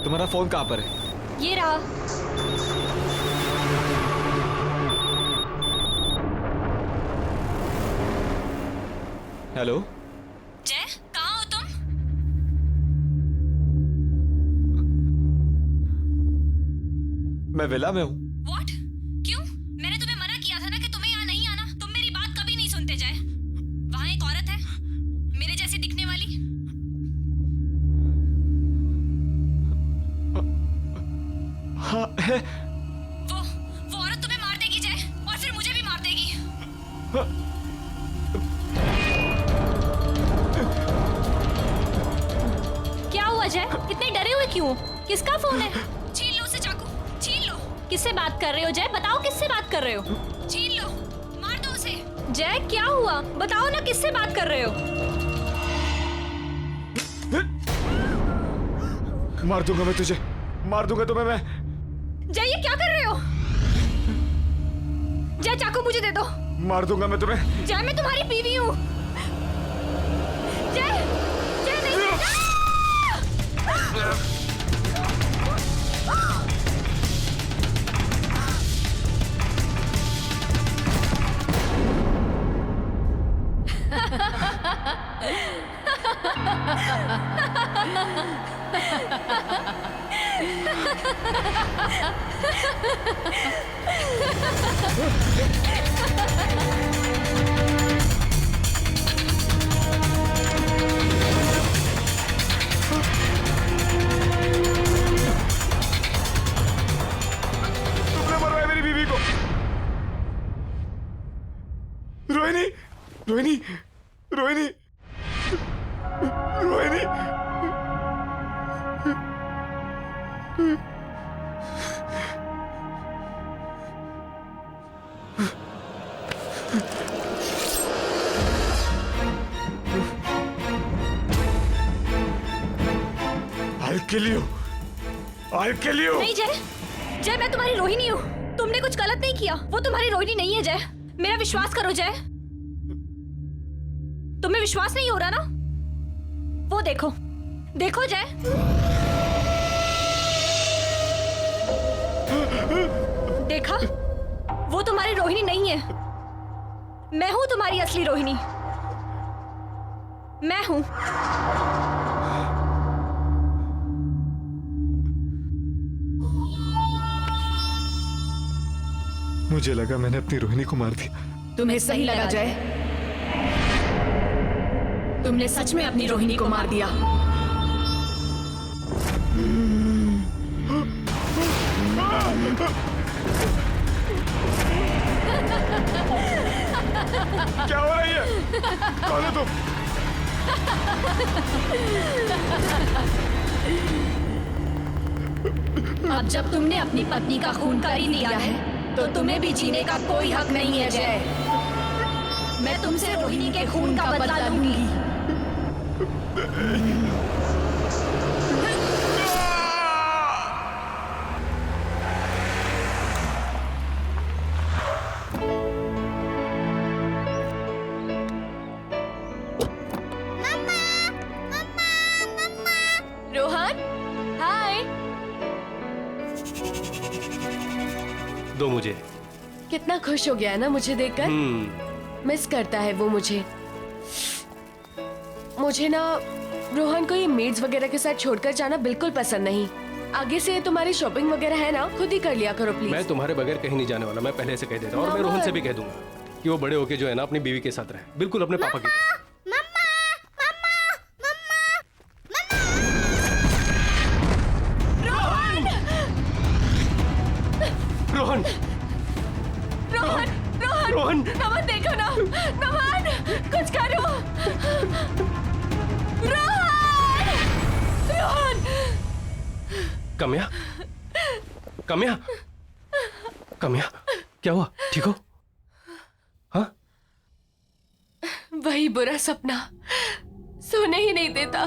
तुम्हारा फोन कहाँ पर है? ये रहा। हेलो जय, कहाँ हो तुम? मैं विला में हूँ। What? क्यों? मैंने तुम्हें मना किया था ना कि तुम्हें यहाँ नहीं आना। तुम मेरी बात कभी नहीं सुनते जय। वहाँ एक औरत है, मेरे जैसी दिखने वाली। हाँ है। वो औरत तुम्हें मार देगी जय, और फिर मुझे भी मार देगी। क्या हुआ जय? इतने डरे हुए क्यों? किसका फोन है? छीन लो उसे चाकू, छीन लो। किससे बात कर रहे हो जय? बताओ किससे बात कर रहे हो? छीन लो, मार दो उसे। जय क्या हुआ? बताओ ना किससे बात कर रहे हो? मार दूंगा मैं तुझे, मार दूंगा तुम्हें मैं। जय ये क्या कर रहे हो? जय चाकू मुझे दे दो। मार दूंगा मैं तुम्हें। जय मैं तुम्हारी बीवी हूँ। जय जय नहीं। तुमने मरवाया मेरी बीवी को। Rohini, Rohini, Rohini, Rohini. I'll kill you. I'll kill you. नहीं जय, जय मैं तुम्हारी रोहिणी हूँ। तुमने कुछ गलत नहीं किया। वो तुम्हारी रोहिणी नहीं है जय। मेरा विश्वास करो जय। तुम्हें विश्वास नहीं हो रहा ना? वो देखो, देखो जय। देखा? वो तुम्हारी रोहिणी नहीं है। मैं हूं तुम्हारी असली रोहिणी। मैं हूं। मुझे लगा मैंने अपनी रोहिणी को मार दिया। तुम्हें सही लगा जय। तुमने सच में अपनी रोहिणी को मार दिया। क्या हो रही है? कौन है तुम? अब जब तुमने अपनी पत्नी का खून कर ही लिया है, तो तुम्हें भी जीने का कोई हक नहीं है जय। मैं तुमसे रोहिणी के खून का बदला लूंगी। रोहन, हाय। दो मुझे। कितना खुश हो गया है ना मुझे देखकर। मिस करता है वो मुझे। मुझे ना रोहन को ये मेड्स वगैरह के साथ छोड़कर जाना बिल्कुल पसंद नहीं। आगे से तुम्हारी शॉपिंग वगैरह है ना, खुद ही कर लिया करो प्लीज। मैं तुम्हारे बगैर कहीं नहीं जाने वाला। मैं पहले से कह देता हूँ, और मैं रोहन से भी कह दूंगा कि वो बड़े होके जो है ना अपनी बीवी के साथ रहे, बिल्कुल अपने पापा की तरह। रोहन, रोहन, रोहन, रोहन, नमन देखो ना। नमन, कुछ करो। रोहन, रोहन। कम्या, कम्या, कम्या, क्या हुआ? ठीक हो? हाँ? वही बुरा सपना सोने ही नहीं देता।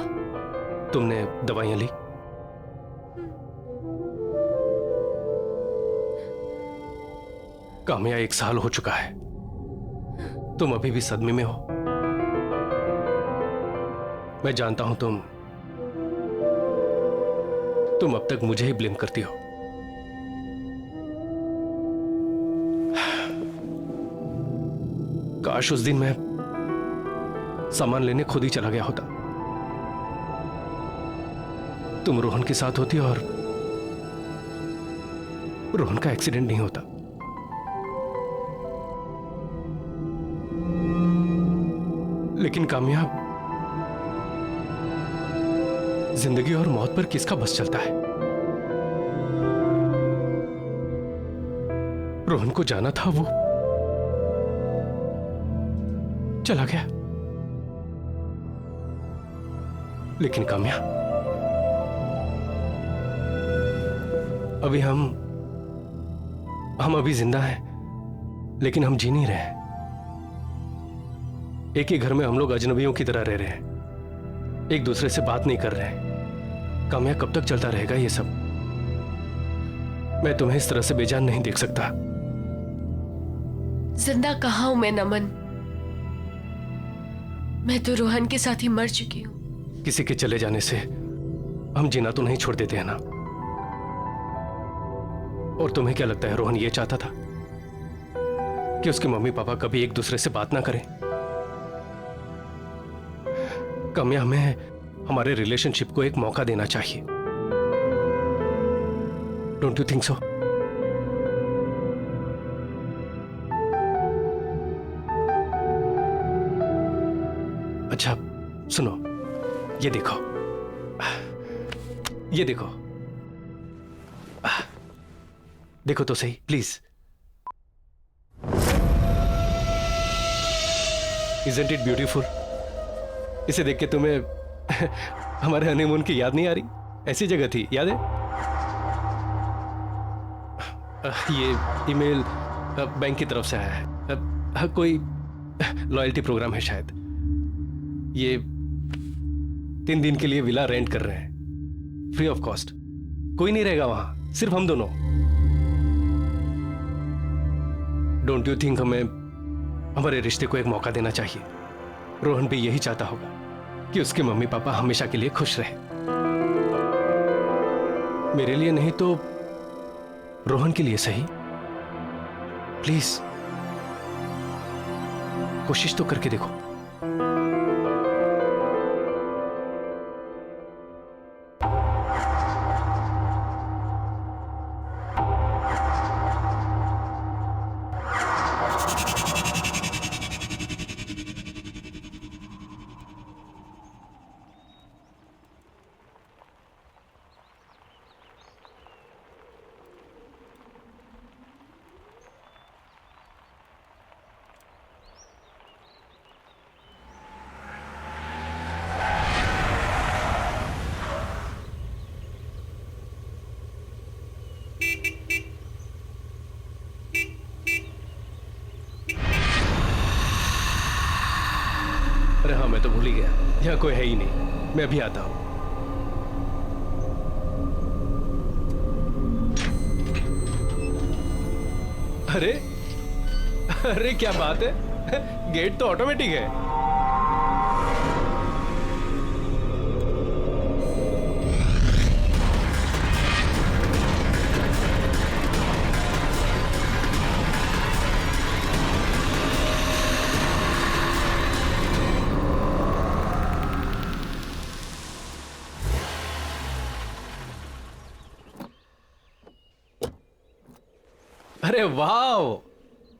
तुमने दवाइयां ली? कामया 1 साल हो चुका है, तुम अभी भी सदमे में हो। मैं जानता हूं तुम अब तक मुझे ही ब्लेम करती हो। काश उस दिन मैं सामान लेने खुद ही चला गया होता, तुम रोहन के साथ होती और रोहन का एक्सीडेंट नहीं होता। लेकिन कामयाब, जिंदगी और मौत पर किसका बस चलता है? रोहन को जाना था, वो चला गया। लेकिन कामयाब, अभी हम अभी जिंदा हैं, लेकिन हम जी नहीं रहे हैं। एक ही घर में हम लोग अजनबियों की तरह रह रहे हैं, एक दूसरे से बात नहीं कर रहे हैं। कामयाब, कब तक चलता रहेगा ये सब? मैं तुम्हें इस तरह से बेजान नहीं देख सकता। जिंदा कहाँ हूं मैं नमन, मैं तो रोहन के साथ ही मर चुकी हूं। किसी के चले जाने से हम जीना तो नहीं छोड़ देते हैं ना। और तुम्हें क्या लगता है रोहन ये चाहता था कि उसके मम्मी पापा कभी एक दूसरे से बात ना करें? कामया, हमें हमारे रिलेशनशिप को एक मौका देना चाहिए। Don't you think so? अच्छा सुनो, ये देखो, ये देखो, देखो तो सही प्लीज। Isn't it beautiful? इसे देख के तुम्हें हमारे हनीमून की याद नहीं आ रही? ऐसी जगह थी, याद है? ये ईमेल बैंक की तरफ से आया है, कोई लॉयल्टी प्रोग्राम है शायद। ये 3 दिन के लिए विला रेंट कर रहे हैं, फ्री ऑफ कॉस्ट। कोई नहीं रहेगा वहां, सिर्फ हम दोनों। डोंट यू थिंक हमें हमारे रिश्ते को एक मौका देना चाहिए? रोहन भी यही चाहता होगा कि उसके मम्मी पापा हमेशा के लिए खुश रहे। मेरे लिए नहीं तो रोहन के लिए सही। प्लीज कोशिश तो करके देखो। अरे हाँ, मैं तो भूल ही गया, यहाँ कोई है ही नहीं। मैं अभी आता हूँ। अरे अरे क्या बात है, गेट तो ऑटोमेटिक है। अरे वाओ,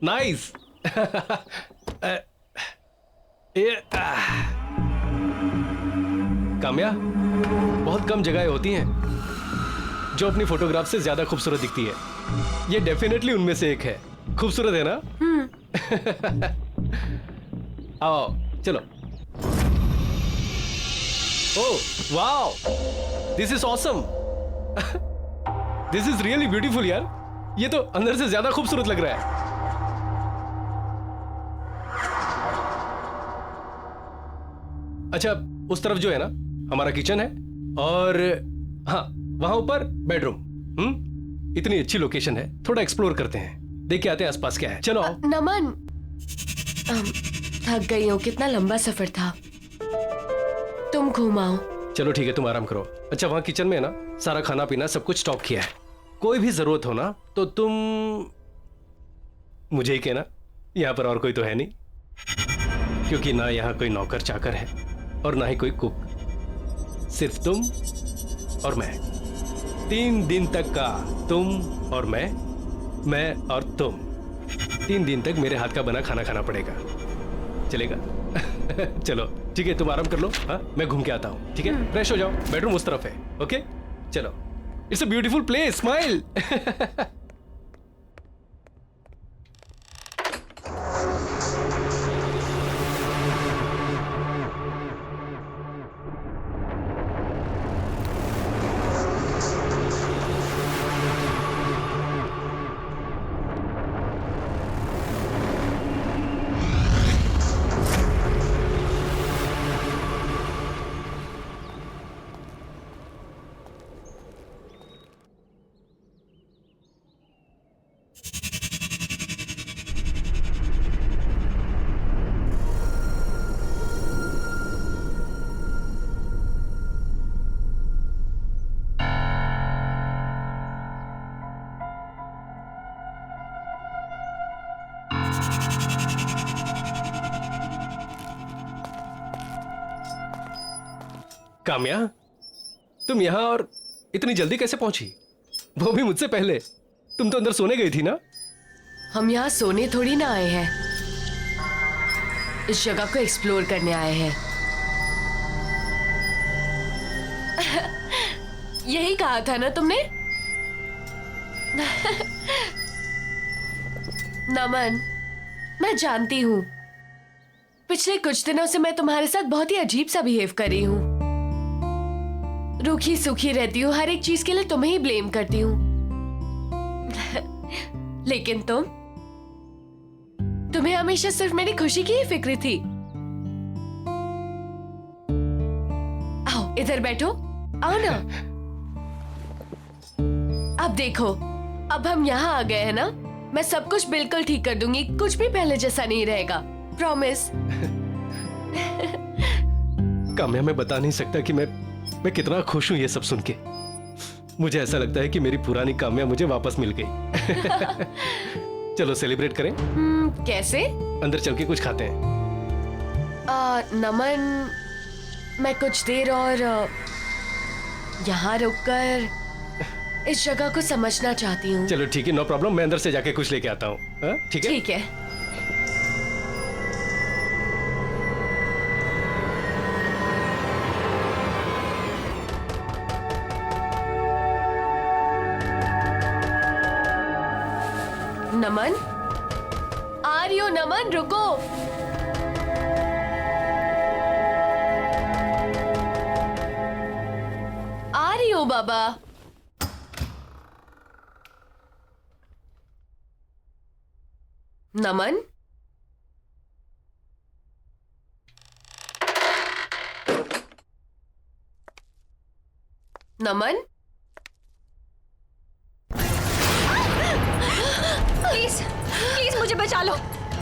नाइस। काम्या, बहुत कम जगहें होती हैं जो अपनी फोटोग्राफ से ज्यादा खूबसूरत दिखती है। ये डेफिनेटली उनमें से एक है। खूबसूरत है ना? आओ चलो। Oh wow, this is awesome. This is really beautiful यार। ये तो अंदर से ज्यादा खूबसूरत लग रहा है। अच्छा, उस तरफ जो है ना हमारा किचन है, और हाँ वहां ऊपर बेडरूम। इतनी अच्छी लोकेशन है, थोड़ा एक्सप्लोर करते हैं, देख के आते हैं आसपास क्या है। चलो आओ। नमन, थक गई हूँ, कितना लंबा सफर था। तुम घुमाओ, चलो ठीक है, तुम आराम करो। अच्छा, वहां किचन में है ना, सारा खाना पीना सब कुछ स्टॉक किया है। कोई भी जरूरत हो ना तो तुम मुझे ही कहना, यहाँ पर और कोई तो है नहीं, क्योंकि ना यहाँ कोई नौकर चाकर है और ना ही कोई कुक, सिर्फ तुम और मैं। 3 दिन तक का तुम और मैं और तुम। 3 दिन तक मेरे हाथ का बना खाना खाना पड़ेगा, चलेगा? चलो ठीक है, तुम आराम कर लो। हाँ, मैं घूम के आता हूँ, ठीक है? फ्रेश हो जाओ, बेडरूम उस तरफ है। ओके, चलो। It's a beautiful place, smile. Kamya, तुम यहाँ और इतनी जल्दी कैसे पहुंची? वो भी मुझसे पहले। तुम तो अंदर सोने गई थी ना? हम यहाँ सोने थोड़ी ना आए हैं, इस जगह को एक्सप्लोर करने आए हैं। यही कहा था ना तुमने? नमन, मैं जानती हूँ पिछले कुछ दिनों से मैं तुम्हारे साथ बहुत ही अजीब सा बिहेव कर रही हूँ। रूखी सूखी रहती हूँ, हर एक चीज के लिए तुम्हें ही ब्लेम करती हूँ। लेकिन तुम्हें हमेशा सिर्फ मेरी खुशी की ही फिक्र थी। आओ इधर बैठो, आओ ना। अब देखो, अब हम यहाँ आ गए हैं ना, मैं सब कुछ बिल्कुल ठीक कर दूंगी, कुछ भी पहले जैसा नहीं रहेगा, प्रॉमिस। काम्या, मैं बता नहीं सकता कि मैं कितना खुश हूं ये सब सुन के। मुझे ऐसा लगता है कि मेरी पुरानी काम्या मुझे वापस मिल गई। चलो सेलिब्रेट करें। कैसे? अंदर चल के कुछ खाते हैं। नमन, मैं कुछ देर और यहाँ रुककर इस जगह को समझना चाहती हूँ। चलो ठीक है, नो प्रॉब्लम, मैं अंदर से जाके कुछ लेके आता हूँ। ठीक है? ठीक है। नमन, आ रही हो नमन, रुको। आ रही हो बाबा। नमन, नमन, प्लीज प्लीज मुझे बचा लो,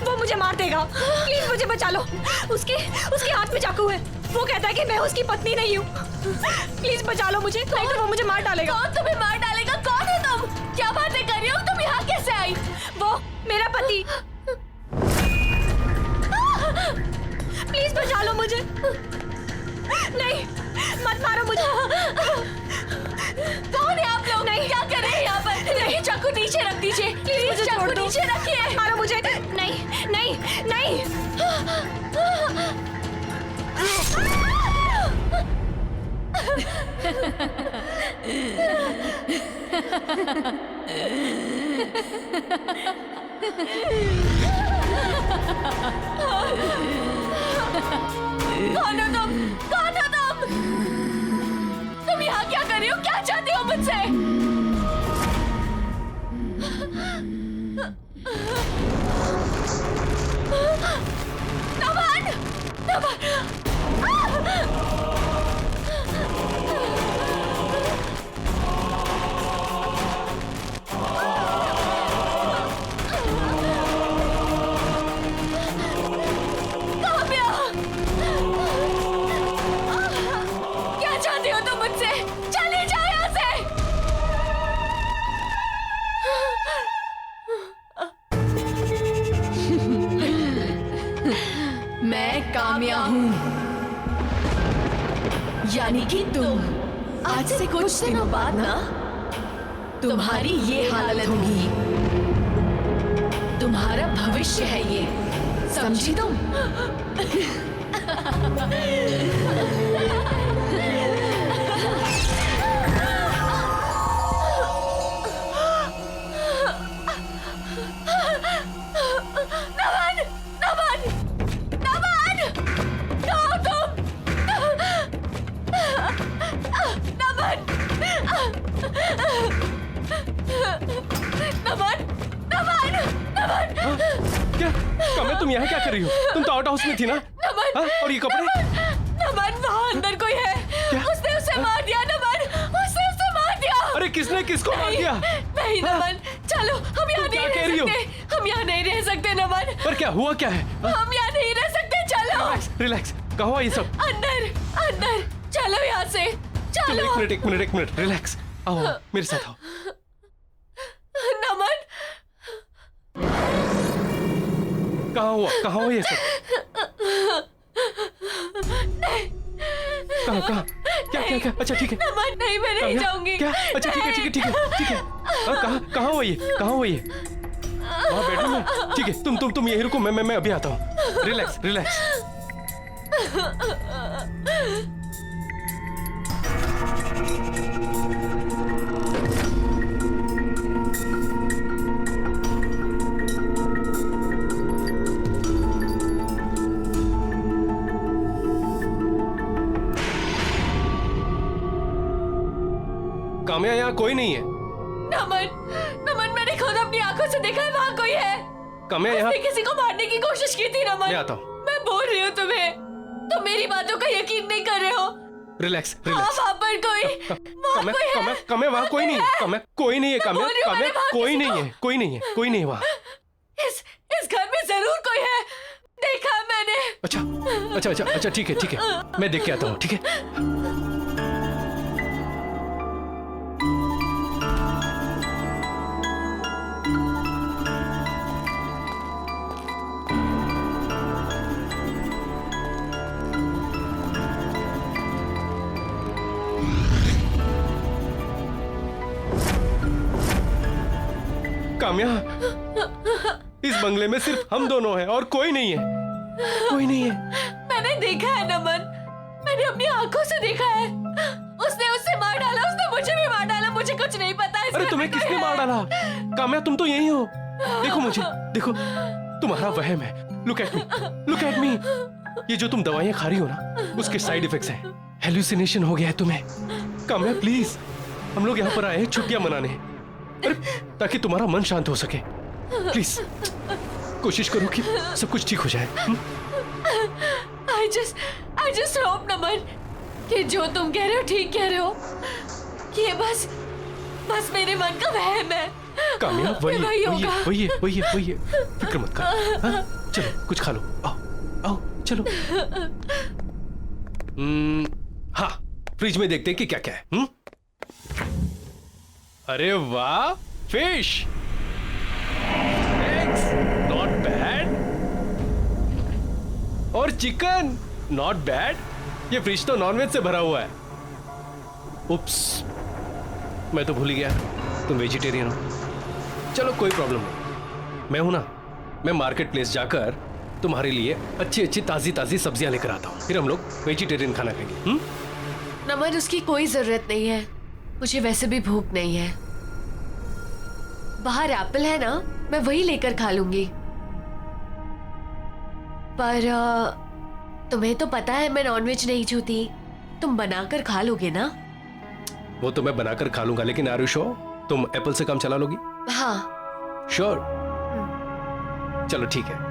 वो मुझे मार देगा। प्लीज मुझे बचा लो। उसके हाथ में चाकू है, वो कहता है कि मैं उसकी पत्नी नहीं हूँ। प्लीज बचा लो मुझे, नहीं तो वो मुझे मार डालेगा। कौन तुम्हें मार डालेगा? कौन है तुम? क्या बातें कर रही हो? तुम यहाँ कैसे आई? वो मेरा पति। प्लीज बचा लो मुझे। नहीं, मत मारो मुझे। कौन है आप लोग? नहीं। क्या कर रहे हैं यहाँ पर? नहीं, चाकू नीचे रख दीजिए। प्लीज मुझे छोड़ दो। नीचे रखिए। मारो मुझे। नहीं नहीं नहीं। कौन हो तुम? कौन हो तुम? तुम यहाँ क्या कर रही हो? क्या चाहती हो मुझसे? नमन! काम्या! क्या काम्या हूँ, यानी कि तुम। आज से कुछ दिनों बाद ना तुम्हारी ये हालत होगी। तुम्हारा भविष्य है ये, समझी तुम? क्या काम्या, तुम यहाँ क्या कर रही हो? तुम तो आउट हाउस में थी ना? हाँ? और ये कपड़े? नमन, वहाँ अंदर कोई है। उसने उसे मार दिया नमन, उसने उसे मार दिया। अरे किसने किसको मार दिया? नहीं नमन, चलो हम यहाँ क्या नहीं कह रह रही हो? सकते। हम यहाँ नहीं रह सकते नमन। पर क्या हुआ, क्या है? हम यहाँ नहीं रह सकते, चलो। रिलैक्स, कहाँ हुआ ये सब? अंदर अंदर चलो यहाँ से, चलो। एक मिनट, रिलैक्स। आओ मेरे साथ आओ। नमन, कहाँ हुआ ये सब? कहाँ? क्या? अच्छा ठीक है। नमन नहीं, मैं नहीं जाऊंगी। क्या? अच्छा ठीक है। कहाँ हुआ ये? वहाँ बेडरूम में? ठीक है, तुम यहीं रुको, मैं अभी आता हूँ। रिलैक्स। काम्या, यहाँ कोई नहीं है। नमन, मैंने खुद अपनी आंखों से देखा है, वहाँ कोई है। काम्या, यहाँ उसने किसी को मारने की कोशिश की थी नमन। मैं आता हूँ। मैं बोल रही हूँ तुम्हें, तुम मेरी बातों का यकीन नहीं कर रहे हो। रिलैक्स। वहाँ पर कोई है। काम्या, वहाँ कोई नहीं है। काम्या, कोई नहीं है। काम्या, कोई नहीं है वहाँ। इस घर में जरूर कोई है, देखा है मैंने। अच्छा, ठीक है। मैं देख के आता हूँ, ठीक है? काम्या, इस बंगले में सिर्फ हम दोनों हैं और कोई नहीं है। मैंने देखा है नमन, मैंने अपनी आंखों से देखा है। उसने उससे मार डाला, उसने मुझे भी मार डाला। मुझे कुछ नहीं पता। अरे तुम्हें किसने मार डाला? काम्या, तुम तो यही हो। देखो मुझे, देखो, तुम्हारा वहम है। Look at me. ये जो तुम दवाइयां खा रही हो ना, उसके साइड इफेक्ट्स हैं। हेलुसिनेशन हो गया है तुम्हें। काम्या प्लीज, हम लोग यहाँ पर आए हैं छुट्टियां मनाने, ताकि तुम्हारा मन शांत हो सके। प्लीज कोशिश करो कि सब कुछ ठीक हो जाए। I just hope नमन कि जो तुम कह रहे हो ठीक कह रहे हो। ये बस मेरे मन का वहम है। काम्या, वही होगा। है। फिक्र मत कर। हाँ? चलो कुछ खा लो। आओ चलो। हाँ, फ्रिज में देखते हैं कि क्या क्या है। अरे वाह, फिश, एग्स, नॉट बैड, और चिकन, नॉट बैड। ये फ्रिज तो नॉनवेज से भरा हुआ है। उप्स, मैं तो भूल ही गया तुम वेजिटेरियन हो। चलो कोई प्रॉब्लम नहीं, मैं हूं ना। मैं मार्केट प्लेस जाकर तुम्हारे लिए अच्छी अच्छी ताजी सब्जियां लेकर आता हूँ, फिर हम लोग वेजिटेरियन खाना खाएंगे। नमन, उसकी कोई जरूरत नहीं है, मुझे वैसे भी भूख नहीं है। बाहर एप्पल है ना, मैं वही लेकर खा लूंगी। पर तुम्हें तो पता है मैं नॉनवेज नहीं छूती, तुम बनाकर खा लोगे ना? वो तो मैं बनाकर खा लूंगा, लेकिन आर यू श्योर तुम एप्पल से काम चला लोगी? हाँ। श्योर? चलो ठीक है।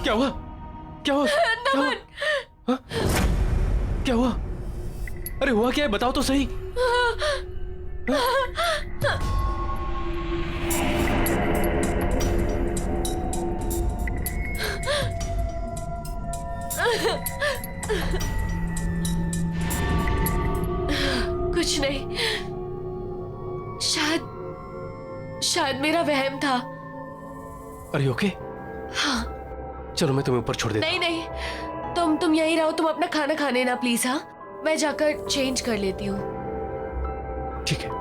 क्या हुआ? क्या हुआ? क्या हुआ? हाँ? क्या हुआ? अरे हुआ क्या है? बताओ तो सही। कुछ नहीं, शायद मेरा वहम था। अरे ओके? हाँ। चलो मैं तुम्हें ऊपर छोड़ देता नहीं नहीं, तुम यहीं रहो, तुम अपना खाना खाने ना प्लीज। हाँ, मैं जाकर चेंज कर लेती हूँ। हूँ। ठीक है।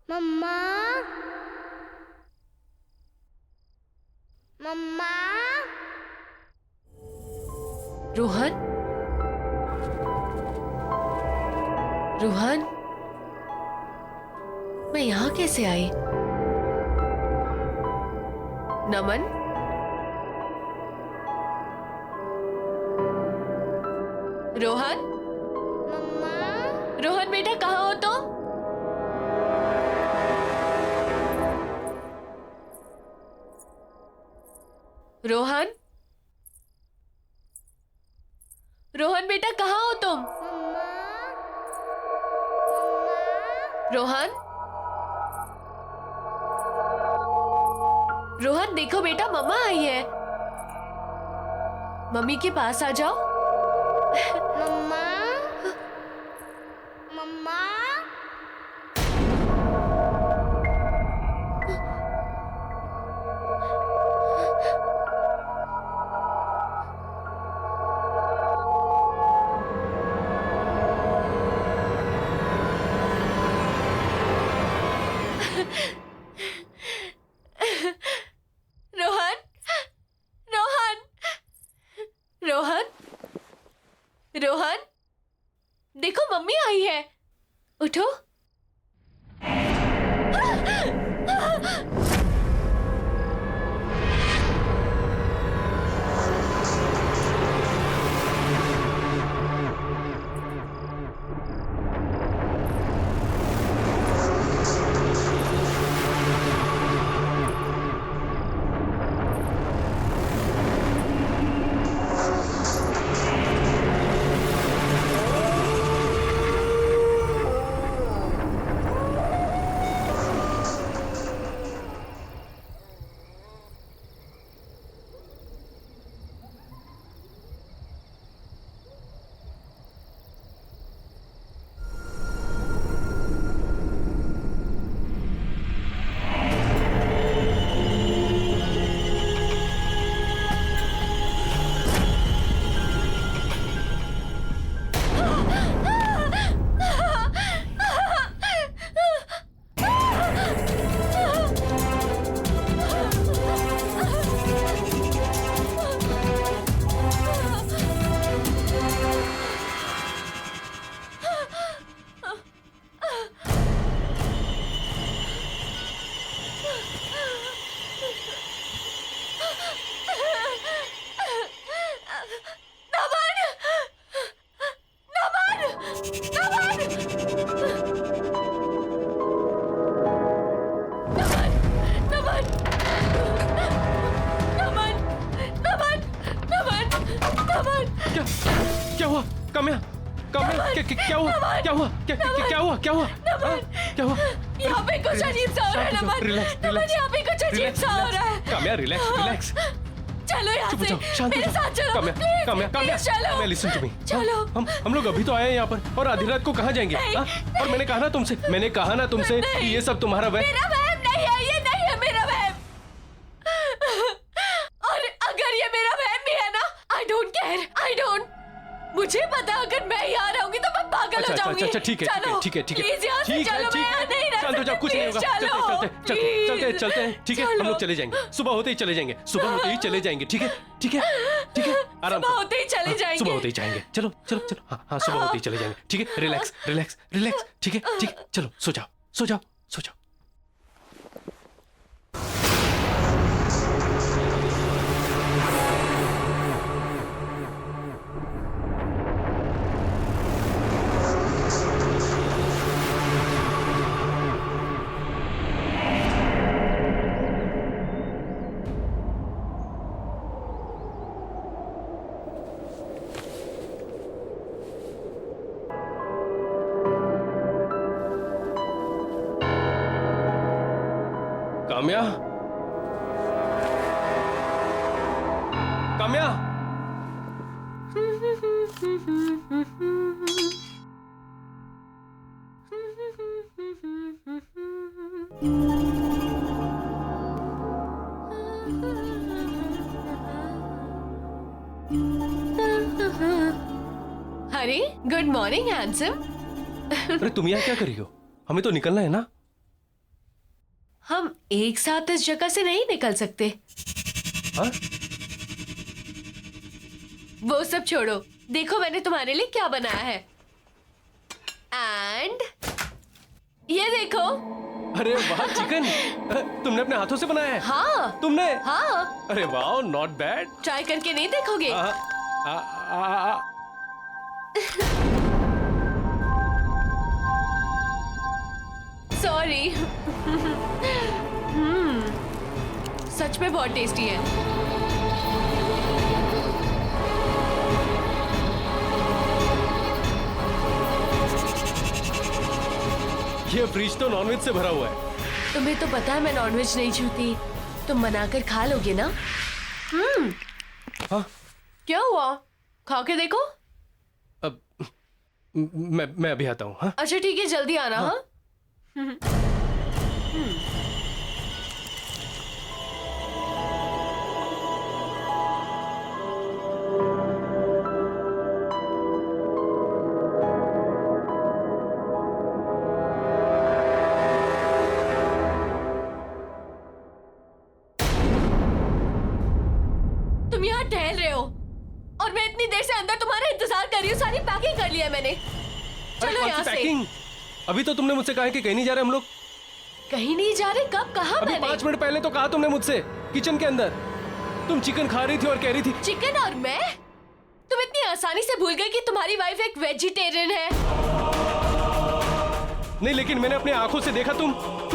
मम्मा मम्मा रोहन, रोहन, मैं यहाँ कैसे आई? नमन, रोहन, मम्मा रोहन बेटा कहाँ हो तुम? रोहन, रोहन बेटा कहाँ हो तुम? रोहन, रोहन देखो बेटा, मम्मा आई है। मम्मी के पास आ जाओ। मम्मा मम्मा रोहन, रोहन, रोहन, रोहन, देखो मम्मी आई है, उठो। क्या हुआ? काम्या, काम्या, क्या हुआ? क्या हुआ? क्या हुआ? क्या हुआ? क्या हुआ? यहाँ पे कुछ अजीब सा हो रहा है नमन। रिलैक्स, नमन, रिलैक्स। यहाँ पे कुछ अजीब सा हो रहा है। Kamya, relax, relax. चलो यहाँ चुप हो से, जाओ, शांत हो मेरे जाओ। साथ चलो। काम्या, प्लीज, काम्या, काम्या, प्लीज चलो। Kamya, listen to me. चलो। हम लोग अभी तो आए हैं यहाँ पर, और आधी रात को कहाँ जाएंगे? नहीं, हाँ? और मैंने कहा ना तुमसे कि ये सब तुम्हारा वह। मेरा वहम नहीं है, ये नहीं है मेरा वहम। और अगर ये मेरा वहम भी है ना, I don't care, I don't. मुझे पता अगर मैं यहाँ रहूंगी तो मैं पागल हो जाऊंगी। अच्छा, ठीक है, चलो, ठीक है, ठीक है, प्लीज यहाँ से ठीक है, चलो, मैं यहाँ नहीं रह शांत हो जाओ, कुछ नहीं होगा। सकती, चलो, चलते हैं, ठीक है, हम लोग चले जाएंगे, सुबह होते ही चले जाएंगे, सुबह होते ही चले जाएंगे, ठीक है, ठीक है, ठीक है, आराम सुबह करो। होते ही चले हाँ, जाएंगे। सुबह होते ही जाएंगे, चलो चलो चलो, हाँ हाँ, सुबह होते ही चले जाएंगे, ठीक है, रिलैक्स रिलैक्स रिलैक्स, ठीक है, ठीक है, चलो सो जाओ, सो जाओ, सो जाओ। काम्या, काम्या। अरे गुड मॉर्निंग हैंडसम। अरे तुम यहाँ क्या कर रही हो? हमें तो निकलना है ना। हम एक साथ इस जगह से नहीं निकल सकते। हाँ? वो सब छोड़ो, देखो मैंने तुम्हारे लिए क्या बनाया है। एंड ये देखो। अरे वाह, चिकन। तुमने अपने हाथों से बनाया है? हाँ तुमने? हाँ, अरे वाह, नॉट बैड। ट्राई करके नहीं देखोगे? सॉरी। सच में बहुत टेस्टी है। ये फ्रिज तो नॉनवेज से भरा हुआ है। तुम्हें तो पता है मैं नॉनवेज नहीं छूती। तुम बनाकर खा लोगे ना? हाँ? क्या हुआ? खा के देखो। अब मैं अभी आता हूँ। हाँ? अच्छा ठीक है, जल्दी आना। हाँ, तुम यहाँ टहल रहे हो और मैं इतनी देर से अंदर तुम्हारा इंतजार कर रही हूँ। सारी पैकिंग कर लिया है मैंने। अरे चलो कौन यहाँ सी से। पैकिंग? अभी तो तुमने मुझसे कहा है कि कहीं नहीं जा रहे हम लोग। कहीं नहीं जा रहे? कब कहा अभी मैंने? 5 मिनट पहले तो कहा तुमने मुझसे, किचन के अंदर। तुम चिकन खा रही थी और कह रही थी। चिकन और मैं? तुम इतनी आसानी से भूल गए कि तुम्हारी वाइफ एक वेजिटेरियन है। नहीं, लेकिन मैंने अपनी आंखों से देखा। तुम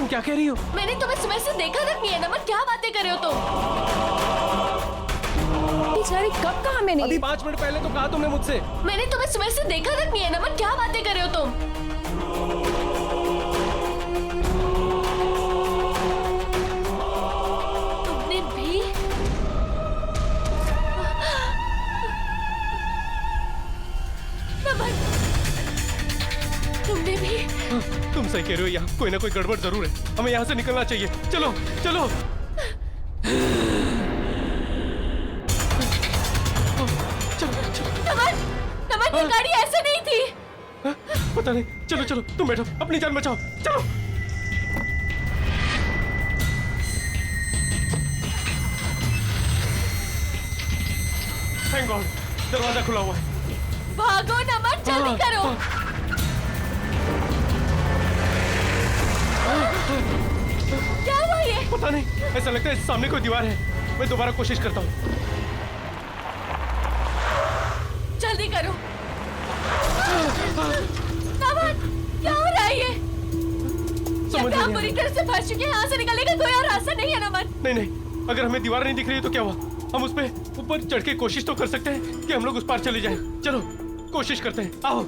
क्या कह रही हो? मैंने तुम्हें सुबह से देखा तक नहीं है। नमन, क्या बातें कर रहे हो तुम? बेचारी कब कहा मैंने? अभी 5 मिनट पहले तो कहा तुमने मुझसे। मैंने तुम्हें सुबह से देखा तक नहीं है। नमन, क्या बातें कर रहे हो तुम? तुमने भी? नमन, तुमने भी? तुम सही कह रहे हो, यहाँ कोई ना कोई गड़बड़ जरूर है। हमें यहाँ से निकलना चाहिए। चलो चलो। नमन, नमन, ये गाड़ी ऐसे नहीं थी। पता नहीं। चलो चलो, तुम बैठो, अपनी जान बचाओ। चलो। थैंक गॉड, दरवाजा खुला हुआ है। भागो नमन, जल्दी करो। क्या हुआ ये? पता नहीं, ऐसा लगता है सामने कोई दीवार है। मैं दोबारा कोशिश करता हूँ। जल्दी करो। नमन, क्या हो रहा है ये? समझ हम नहीं बुरी आ तरह से फंस चुके हैं। यहाँ से निकलने का कोई और रास्ता नहीं है नमन। नहीं नहीं, अगर हमें दीवार नहीं दिख रही है तो क्या हुआ? हम उस पे ऊपर चढ़ के कोशिश तो कर सकते हैं कि हम लोग उस पार चले जाएं। चलो कोशिश करते हैं, आओ।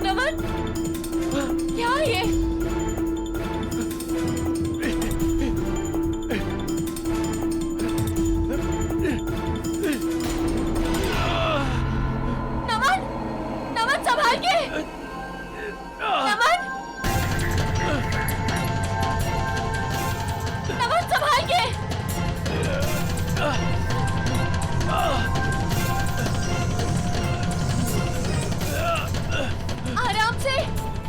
नमन, क्या है ये? नमन, नमन संभाल के। नमन, नमन संभाल के। आराम से।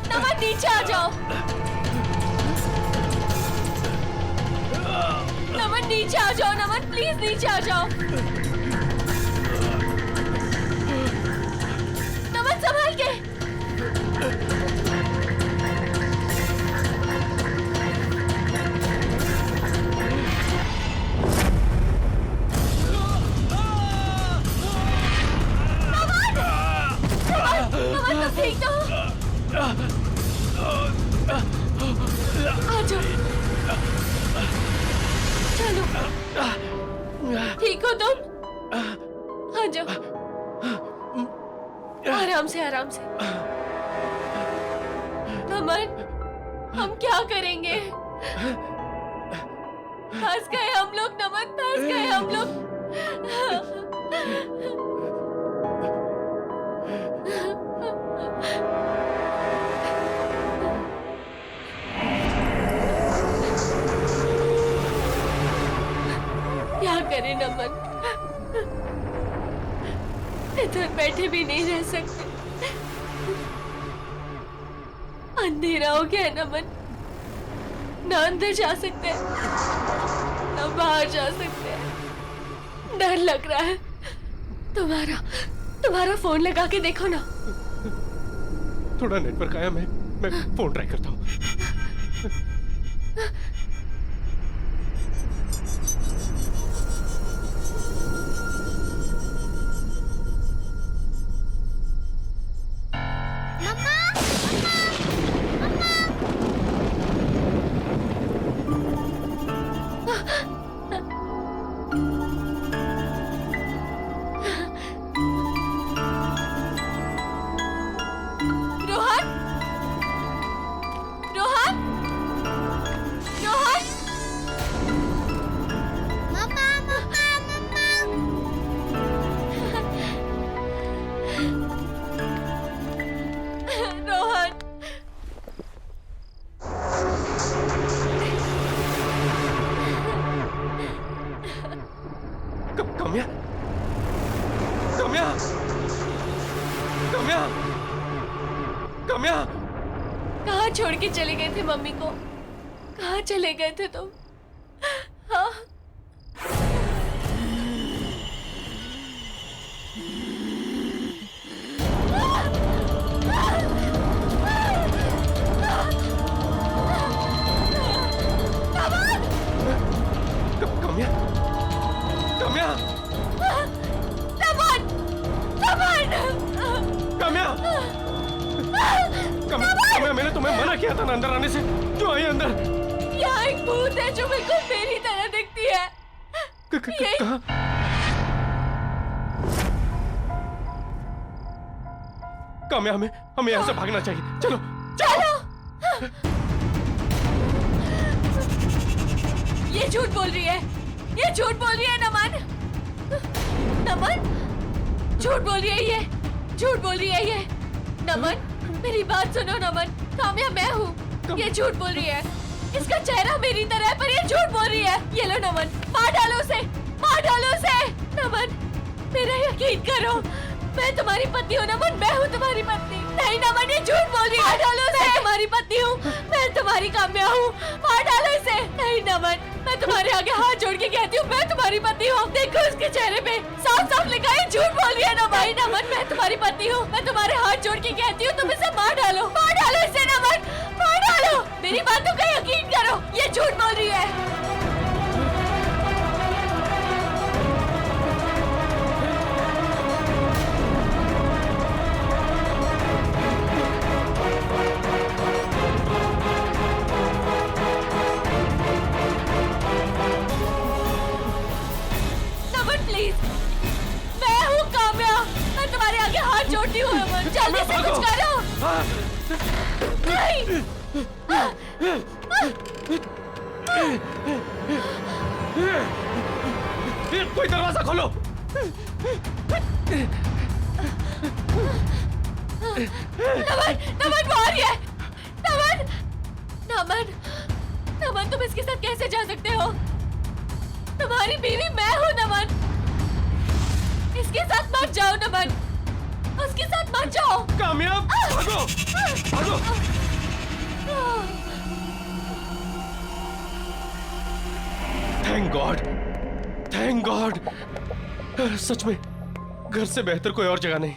नमन, नीचे आ जाओ। नमन, नीचे आ जाओ। नमन, प्लीज नीचे आ जाओ। नमन संभाल के। नमन, तुम ठीक तो हो? आ जाओ। चलो, ठीक हो तुम? आ जाओ। आराम से आराम से। नमन, हम क्या करेंगे? फंस गए हम लोग नमन, फंस गए हम लोग। क्या करें नमन, इधर बैठे भी नहीं रह सकते। अंधेरा हो गया है नमन, ना अंदर जा सकते हैं ना बाहर जा सकते हैं। डर लग रहा है। तुम्हारा फोन लगा के देखो ना। थोड़ा नेटवर्क आया, मैं फोन ट्राई करता हूँ। रोहन, रोहन, रोहन, मम्मा मम्मा मम्मा। रोहन। काम्या, काम्या, काम्या, काम्या। कहाँ छोड़ के चले गए थे मम्मी को? कहाँ चले गए थे तुम? हाँ? काम्या, काम्या, नमन, नमन, काम्या, काम्या, मैंने तुम्हें मना किया था ना अंदर आने से। क्यों आई अंदर? यहाँ एक भूत है जो बिल्कुल मेरी तरह दिखती है। कहाँ? काम्या, हमें यहाँ से भागना चाहिए। चलो, चलो। ये झूठ बोल रही है, ये झूठ बोल रही है नमन, नमन, झूठ बोल रही है ये, झूठ बोल रही है ये। नमन, मेरी बात सुनो नमन, काम्या मैं हूँ। ये झूठ बोल रही है, इसका चेहरा मेरी तरह है पर ये झूठ बोल रही है। ये लो नमन, मार डालो उसे, मार डालो उसे। नमन, मेरा यकीन करो, मैं तुम्हारी पत्नी हूँ नमन, मैं हूँ तुम्हारी पत्नी। नहीं नमन, ये झूठ बोल रही है। मार डालो उसे। मैं तुम्हारी पत्नी हूँ, मैं तुम्हारी काम्या हूँ, मार डालो इसे। नहीं नमन, मैं तुम्हारे आगे हाथ जोड़ के कहती हूँ मैं तुम्हारी पत्नी हूँ। देखो इसके चेहरे पे साफ साफ लिखा है झूठ बोल रही है नमन। नहीं नमन, मैं तुम्हारी पत्नी हूँ, मैं तुम्हारे हाथ जोड़ के कहती हूँ तुम इसे मार डालो, मार डालो इसे नमन, मार डालो। मेरी बातों का यकीन करो, ये झूठ बोल रही है। नमन प्लीज, मैं हूँ काम्या, मैं तुम्हारे आगे हाथ जोड़ती हूँ नमन, जल्दी से कुछ करो। नहीं। कोई दरवाजा खोलो। नमन, नमन वो आ रही है। नमन, नमन, नमन तुम इसके साथ कैसे जा सकते हो? तुम्हारी बीवी मैं हूँ नमन, इसके साथ मत जाओ नमन, उसके साथ मत जाओ। कामयाब, भागो, भागो। Thank God, thank God. सच में घर से बेहतर कोई और जगह नहीं।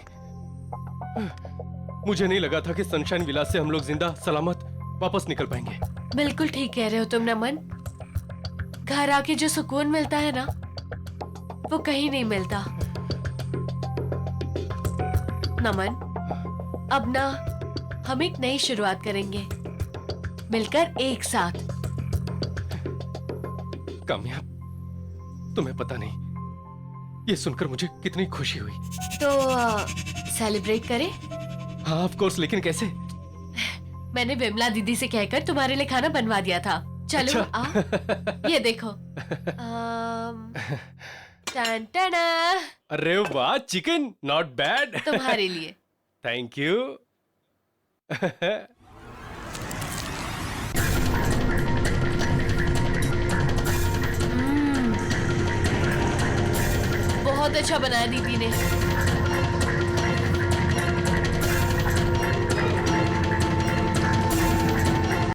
मुझे नहीं लगा था कि सनशाइन विलास से हम लोग जिंदा सलामत वापस निकल पाएंगे। बिल्कुल ठीक कह रहे हो तुम नमन, घर आके जो सुकून मिलता है ना वो कहीं नहीं मिलता। नमन, अब ना हम एक नई शुरुआत करेंगे मिलकर एक साथ। कामयाब, तुम्हें पता नहीं ये सुनकर मुझे कितनी खुशी हुई। तो सेलिब्रेट करें? हाँ ऑफ कोर्स, लेकिन कैसे? मैंने विमला दीदी से कहकर तुम्हारे लिए खाना बनवा दिया था। चलो अच्छा। आओ, ये देखो। टन टना, अरे वाह, चिकन, नॉट बैड। तुम्हारे लिए। Thank you. बहुत अच्छा बनाया दीदी ने।